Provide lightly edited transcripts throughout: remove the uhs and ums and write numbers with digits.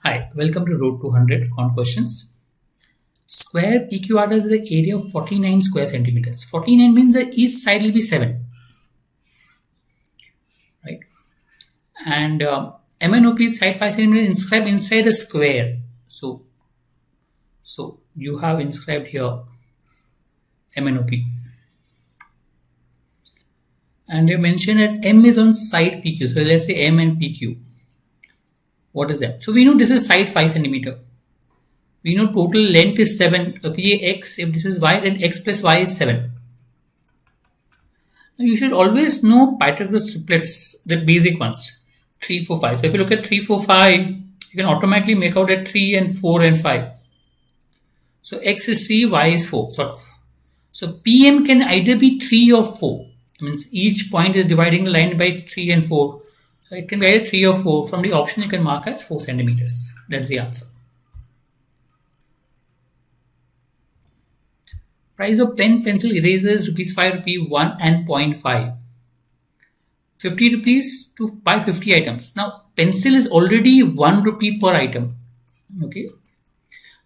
Hi, welcome to Road to 100 Con Questions. Square PQR is the area of 49 square centimeters. 49 means that each side will be 7, right? And MNOP is side 5 centimeters inscribed inside a square. So you have inscribed here MNOP. And you mentioned that M is on side PQ. So let's say M and PQ. What is that? So we know this is side 5 centimeter. We know total length is 7. If we x, if this is y, then x plus y is 7. Now you should always know Pythagoras triplets, the basic ones, 3, 4, 5. So if you look at 3, 4, 5, you can automatically make out that 3 and 4 and 5. So x is 3, y is 4, sort of. So PM can either be 3 or 4. It means each point is dividing the line by 3 and 4. So it can be either 3 or 4. From the option you can mark as 4 centimeters. That's the answer. Price of pen, pencil, erasers, rupees 5, rupee 1 and 0.5. 50 rupees to buy 50 items. Now pencil is already 1 rupee per item. Okay.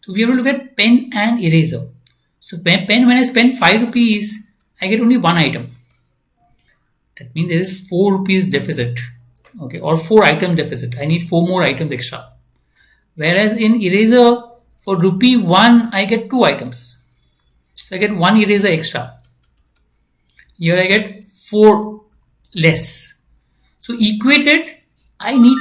So we have to look at pen and eraser. So pen, when I spend 5 rupees, I get only 1 item. That means there is 4 rupees deficit. Okay, or 4 item deficit. I need 4 more items extra. Whereas in eraser, for rupee 1, I get 2 items. So I get 1 eraser extra. Here I get 4 less. So equated, I need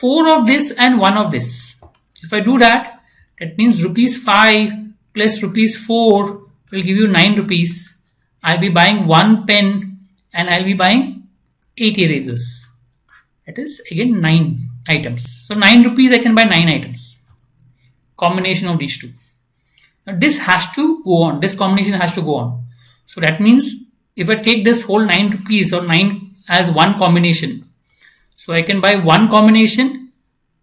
4 of this and 1 of this. If I do that, that means rupees 5 plus rupees 4 will give you 9 rupees. I'll be buying 1 pen and I'll be buying 8 erasers. That is again 9 items. So 9 rupees I can buy 9 items. Combination of these two. Now this has to go on. This combination has to go on. So that means if I take this whole 9 rupees or 9 as one combination. So I can buy one combination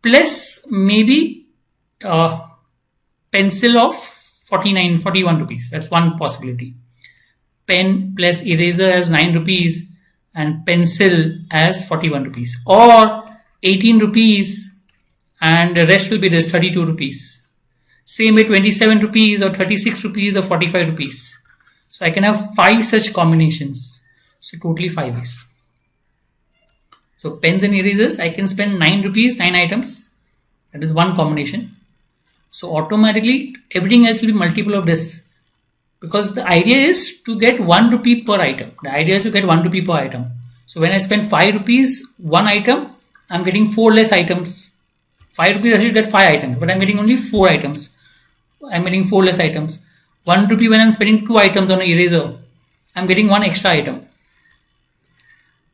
plus maybe pencil of 41 rupees. That's one possibility. Pen plus eraser as 9 rupees. And pencil as 41 rupees, or 18 rupees and the rest will be this 32 rupees. Same way 27 rupees or 36 rupees or 45 rupees. So I can have 5 such combinations. So totally 5 is. So pens and erasers, I can spend 9 rupees, 9 items. That is one combination. So automatically everything else will be multiple of this. Because the idea is to get 1 rupee per item. The idea is to get 1 rupee per item. So when I spend 5 rupees, 1 item, I'm getting 4 less items. 5 rupees, I should get 5 items, but I'm getting only 4 items. I'm getting 4 less items. 1 rupee when I'm spending 2 items on an eraser, I'm getting 1 extra item.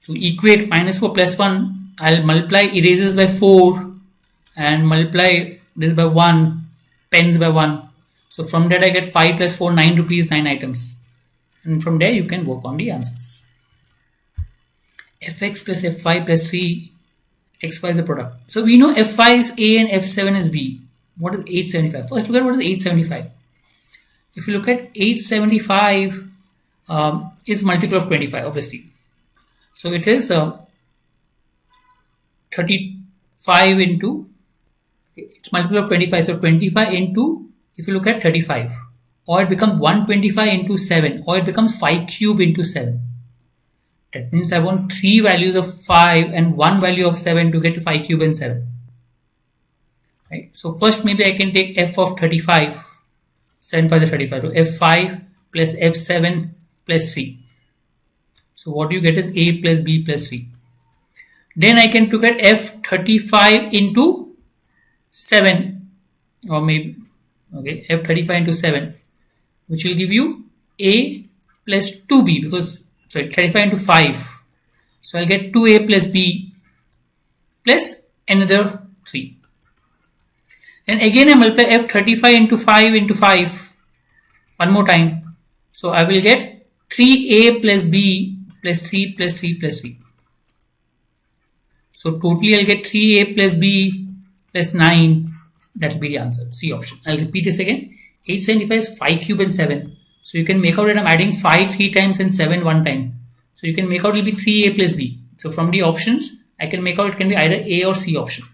To equate -4 plus 1, I'll multiply erasers by 4 and multiply this by 1, pens by 1. So from that I get 5 plus 4, 9 rupees, 9 items. And from there you can work on the answers. Fx plus Fy plus 3, xy is the product. So we know Fy is A and F7 is B. What is 875? First look at what is 875. If you look at 875 is multiple of 25 obviously. So it is 35 into, it's multiple of 25. So 25 into, if you look at 35, or it becomes 125 into 7, or it becomes 5 cube into 7. That means I want 3 values of 5 and 1 value of 7 to get to 5 cube and 7. Right. So first maybe I can take f of 35, 7 5 is 35. So f5 plus f7 plus 3. So what you get is a plus b plus 3. Then I can look at f35 into 7, or maybe okay, f35 into 7, which will give you a plus 2b, because sorry, 35 into 5. So I'll get 2a plus b plus another 3. Then again I multiply f35 into 5 one more time. So I will get 3a plus b plus 3 plus 3 plus 3. So totally I'll get 3a plus b plus 9. That will be the answer. C option. I'll repeat this again. 875 is 5 cube and 7. So you can make out that I'm adding 5 3 times and 7 1 time. So you can make out it will be 3a plus b. So from the options, I can make out it can be either A or C option.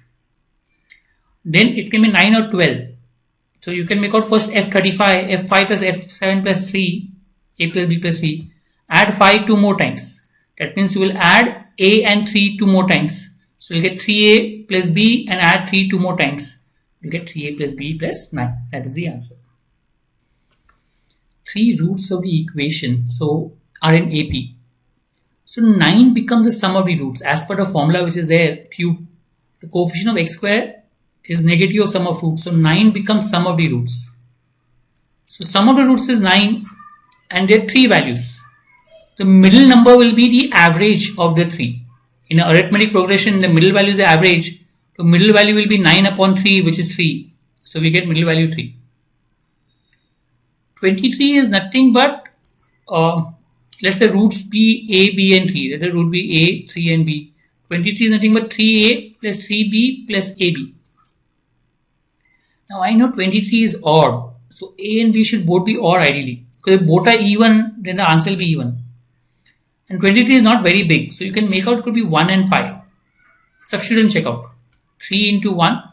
then it can be 9 or 12. So you can make out first F35, F5 plus F7 plus 3, A plus B plus C. Add 5 2 more times. That means you will add A and 3 2 more times. So you'll get 3A plus B and add 3 2 more times. You'll get 3A plus B plus 9. That is the answer. 3 roots of the equation are in AP. So 9 becomes the sum of the roots. As per the formula which is there, cube, the coefficient of x square is negative of sum of roots. So 9 becomes sum of the roots. So sum of the roots is 9 and there are 3 values. The middle number will be the average of the 3. In an arithmetic progression, the middle value is the average. The middle value will be 9 upon 3, which is 3. So we get middle value 3. 23 is nothing but, let's say roots be A, B and 3. Let the root be A, 3 and B. 23 is nothing but 3A plus 3B plus AB. Now I know 23 is odd. So A and B should both be odd ideally. Because if both are even, then the answer will be even. And 23 is not very big. So you can make out it could be 1 and 5. Substitute and check out. 3 into 1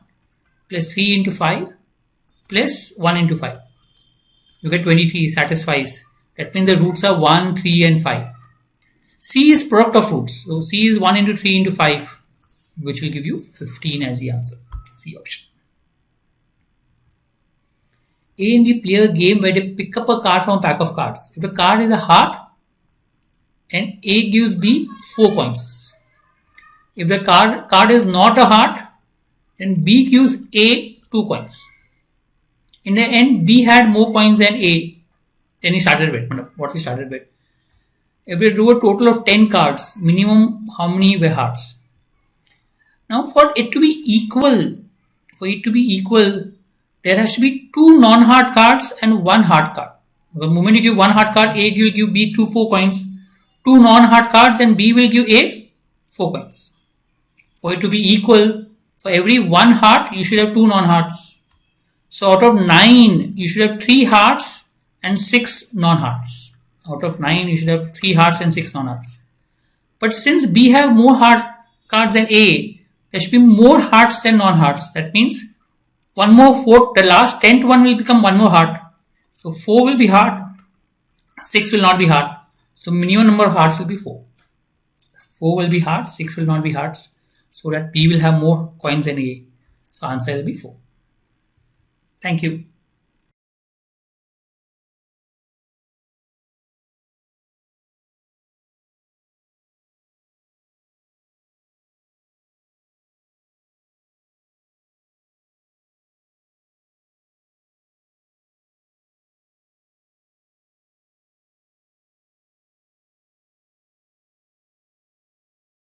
plus 3 into 5 plus 1 into 5. You get 23 satisfies. That means the roots are 1, 3 and 5. C is product of roots. So C is 1 into 3 into 5, which will give you 15 as the answer. C option. A and B play a game where they pick up a card from a pack of cards. If the card is a heart, and A gives B 4 coins. If the card is not a heart, then B gives A 2 coins. In the end, B had more coins than A. Then he started with what he started with. If we drew a total of 10 cards, minimum how many were hearts? Now for it to be equal, there has to be 2 non-heart cards and 1 heart card. The moment you give 1 heart card, A will give B 4 coins. 2 non-heart cards and B will give A 4 coins. For it to be equal, for every 1 heart, you should have 2 non-hearts. So out of 9, you should have 3 hearts and 6 non-hearts. Out of 9, you should have 3 hearts and 6 non-hearts. But since B have more heart cards than A, there should be more hearts than non-hearts. That means one more 4, the last 10th one will become 1 more heart. So 4 will be heart, 6 will not be heart. So minimum number of hearts will be 4. 4 will be hearts, 6 will not be hearts. So that B will have more coins than A. So answer will be 4. Thank you.